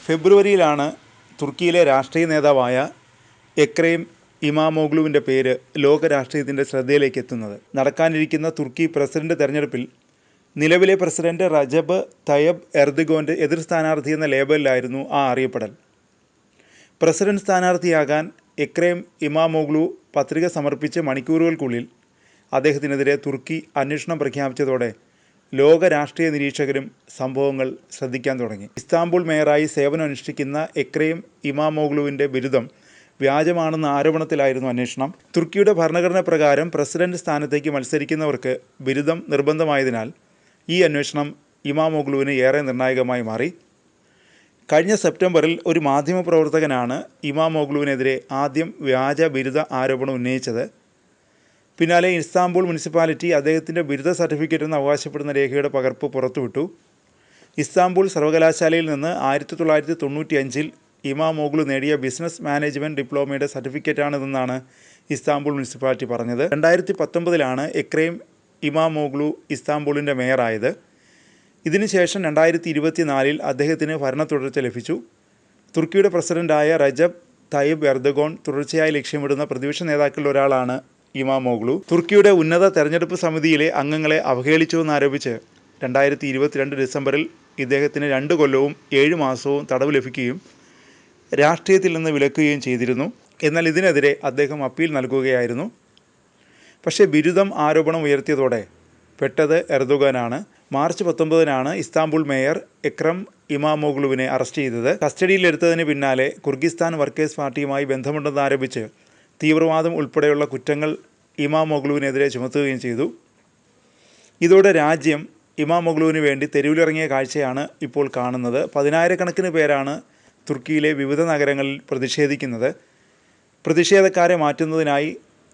ഫെബ്രുവരിയിലാണ് തുർക്കിയിലെ രാഷ്ട്രീയ നേതാവായ എക്രെം ഇമാമോഗ്ലുവിൻ്റെ പേര് ലോക രാഷ്ട്രീയത്തിൻ്റെ ശ്രദ്ധയിലേക്ക് എത്തുന്നത്. നടക്കാനിരിക്കുന്ന തുർക്കി പ്രസിഡന്റ് തെരഞ്ഞെടുപ്പിൽ നിലവിലെ പ്രസിഡന്റ് റജബ് തയ്യബ് എർദോഗന്റെ എതിർ സ്ഥാനാർത്ഥി എന്ന ലേബലിലായിരുന്നു ആ അറിയപ്പെടൽ. പ്രസിഡന്റ് സ്ഥാനാർത്ഥിയാകാൻ എക്രെം ഇമാമോഗ്ലു പത്രിക സമർപ്പിച്ച് മണിക്കൂറുകൾക്കുള്ളിൽ അദ്ദേഹത്തിനെതിരെ തുർക്കി അന്വേഷണം പ്രഖ്യാപിച്ചതോടെ ലോക രാഷ്ട്രീയ നിരീക്ഷകരും സംഭവങ്ങൾ ശ്രദ്ധിക്കാൻ തുടങ്ങി. ഇസ്താംബുൾ മേയറായി സേവനമനുഷ്ഠിക്കുന്ന എക്രെം ഇമാമോഗ്ലുവിൻ്റെ ബിരുദം വ്യാജമാണെന്ന ആരോപണത്തിലായിരുന്നു അന്വേഷണം. തുർക്കിയുടെ ഭരണഘടന പ്രകാരം പ്രസിഡന്റ് സ്ഥാനത്തേക്ക് മത്സരിക്കുന്നവർക്ക് ബിരുദം നിർബന്ധമായതിനാൽ ഈ അന്വേഷണം ഇമാമോഗ്ലുവിന് ഏറെ നിർണായകമായി മാറി. കഴിഞ്ഞ സെപ്റ്റംബറിൽ ഒരു മാധ്യമപ്രവർത്തകനാണ് ഇമാമോഗ്ലുവിനെതിരെ ആദ്യം വ്യാജ ബിരുദ ആരോപണം ഉന്നയിച്ചത്. പിന്നാലെ ഇസ്താംബുൾ മുനിസിപ്പാലിറ്റി അദ്ദേഹത്തിൻ്റെ ബിരുദ സർട്ടിഫിക്കറ്റ് എന്ന് അവകാശപ്പെടുന്ന രേഖയുടെ പകർപ്പ് പുറത്തുവിട്ടു. ഇസ്താംബുൾ സർവകലാശാലയിൽ നിന്ന് 1995 ഇമാമോഗ്ലു നേടിയ ബിസിനസ് മാനേജ്മെൻറ്റ് ഡിപ്ലോമയുടെ സർട്ടിഫിക്കറ്റാണിതെന്നാണ് ഇസ്താംബുൾ മുനിസിപ്പാലിറ്റി പറഞ്ഞത്. 2019 എക്രെം ഇമാമോഗ്ലു ഇസ്താംബുളിൻ്റെ മേയറായത്. ഇതിനുശേഷം 2024 അദ്ദേഹത്തിന് ഭരണ തുടർച്ച ലഭിച്ചു. തുർക്കിയുടെ പ്രസിഡൻ്റായ റജബ് തയ്യബ് എർദോഗൻ തുടർച്ചയായി ലക്ഷ്യമിടുന്ന പ്രതിപക്ഷ നേതാക്കളിൽ ഒരാളാണ് ഇമാമോഗ്ലു. തുർക്കിയുടെ ഉന്നത തെരഞ്ഞെടുപ്പ് സമിതിയിലെ അംഗങ്ങളെ അവഹേളിച്ചുവെന്നാരോപിച്ച് 2022 ഡിസംബറിൽ ഇദ്ദേഹത്തിന് 2 കൊല്ലവും 7 മാസവും തടവ് ലഭിക്കുകയും രാഷ്ട്രീയത്തിൽ നിന്ന് വിലക്കുകയും ചെയ്തിരുന്നു. എന്നാൽ ഇതിനെതിരെ അദ്ദേഹം അപ്പീൽ നൽകുകയായിരുന്നു. പക്ഷേ ബിരുദം ആരോപണം ഉയർത്തിയതോടെ പെട്ടത് എർദോഗനാണ്. മാർച്ച് 19 ഇസ്താംബുൾ മേയർ എക്രെം ഇമാമോഗ്ലുവിനെ അറസ്റ്റ് ചെയ്തത്. കസ്റ്റഡിയിലെടുത്തതിന് പിന്നാലെ കുർഗിസ്ഥാൻ വർക്കേഴ്സ് പാർട്ടിയുമായി ബന്ധമുണ്ടെന്നാരോപിച്ച് തീവ്രവാദം ഉൾപ്പെടെയുള്ള കുറ്റങ്ങൾ ഇമാമോഗ്ലുവിനെതിരെ ചുമത്തുകയും ചെയ്തു. ഇതോടെ രാജ്യം ഇമാമോഗ്ലുവിന് വേണ്ടി തെരുവിലിറങ്ങിയ കാഴ്ചയാണ് ഇപ്പോൾ കാണുന്നത്. 10,000-കണക്കിന് പേരാണ് തുർക്കിയിലെ വിവിധ നഗരങ്ങളിൽ പ്രതിഷേധിക്കുന്നത്. പ്രതിഷേധക്കാരെ മാറ്റുന്നതിനായി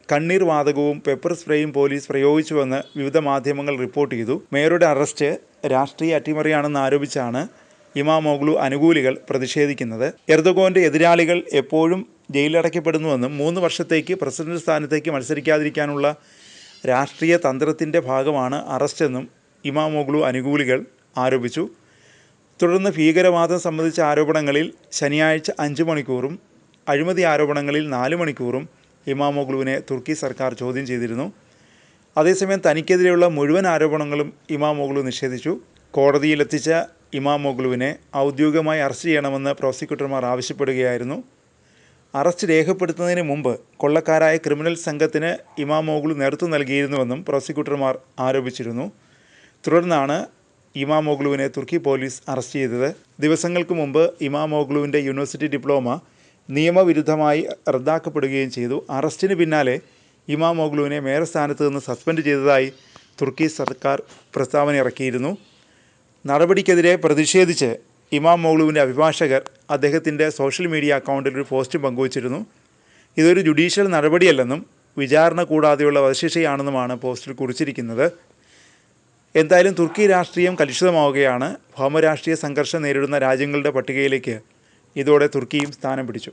കണ്ണീർ വാതകവും പെപ്പർ സ്പ്രേയും പോലീസ് പ്രയോഗിച്ചുവെന്ന് വിവിധ മാധ്യമങ്ങൾ റിപ്പോർട്ട് ചെയ്തു. മേയറുടെ അറസ്റ്റ് രാഷ്ട്രീയ അട്ടിമറിയാണെന്ന് ആരോപിച്ചാണ് ഇമാമോഗ്ലു അനുകൂലികൾ പ്രതിഷേധിക്കുന്നത്. എർദോഗന്റെ എതിരാളികൾ എപ്പോഴും ജയിലിലടയ്ക്കപ്പെടുന്നുവെന്നും 3 വർഷത്തേക്ക് പ്രസിഡന്റ് സ്ഥാനത്തേക്ക് മത്സരിക്കാതിരിക്കാനുള്ള രാഷ്ട്രീയ തന്ത്രത്തിൻ്റെ ഭാഗമാണ് അറസ്റ്റെന്നും ഇമാമോഗ്ലു അനുകൂലികൾ ആരോപിച്ചു. തുടർന്ന് ഭീകരവാദം സംബന്ധിച്ച ആരോപണങ്ങളിൽ ശനിയാഴ്ച 5 മണിക്കൂറും അഴിമതി ആരോപണങ്ങളിൽ 4 മണിക്കൂറും ഇമാമോഗ്ലുവിനെ തുർക്കി സർക്കാർ ചോദ്യം ചെയ്തിരുന്നു. അതേസമയം തനിക്കെതിരെയുള്ള മുഴുവൻ ആരോപണങ്ങളും ഇമാമോഗ്ലു നിഷേധിച്ചു. കോടതിയിലെത്തിച്ച ഇമാമോഗ്ലുവിനെ ഔദ്യോഗികമായി അറസ്റ്റ് ചെയ്യണമെന്ന് പ്രോസിക്യൂട്ടർമാർ ആവശ്യപ്പെടുകയായിരുന്നു. അറസ്റ്റ് രേഖപ്പെടുത്തുന്നതിന് മുമ്പ് കൊള്ളക്കാരായ ക്രിമിനൽ സംഘത്തിന് ഇമാമോഗ്ലു നേതൃത്വം നൽകിയിരുന്നുവെന്നും പ്രോസിക്യൂട്ടർമാർ ആരോപിച്ചിരുന്നു. തുടർന്നാണ് ഇമാമോഗ്ലുവിനെ തുർക്കി പോലീസ് അറസ്റ്റ് ചെയ്തത്. ദിവസങ്ങൾക്ക് മുമ്പ് ഇമാമോഗ്ലുവിൻ്റെ യൂണിവേഴ്സിറ്റി ഡിപ്ലോമ നിയമവിരുദ്ധമായി റദ്ദാക്കപ്പെടുകയും ചെയ്തു. അറസ്റ്റിന് പിന്നാലെ ഇമാമോഗ്ലുവിനെ മേയർ സ്ഥാനത്ത് നിന്ന് സസ്പെൻഡ് ചെയ്തതായി തുർക്കി സർക്കാർ പ്രസ്താവന ഇറക്കിയിരുന്നു. നടപടിക്കെതിരെ പ്രതിഷേധിച്ച് ഇമാമോഗ്ലുവിൻ്റെ അഭിഭാഷകർ അദ്ദേഹത്തിൻ്റെ സോഷ്യൽ മീഡിയ അക്കൗണ്ടിൽ ഒരു പോസ്റ്റ് പങ്കുവച്ചിരുന്നു. ഇതൊരു ജുഡീഷ്യൽ നടപടിയല്ലെന്നും വിചാരണ കൂടാതെയുള്ള വധശിക്ഷയാണെന്നുമാണ് പോസ്റ്റിൽ കുറിച്ചിരിക്കുന്നത്. എന്തായാലും തുർക്കി രാഷ്ട്രീയം കലുഷിതമാവുകയാണ്. ഭൗമരാഷ്ട്രീയ സംഘർഷം നേരിടുന്ന രാജ്യങ്ങളുടെ പട്ടികയിലേക്ക് ഇതോടെ തുർക്കിയും സ്ഥാനം പിടിച്ചു.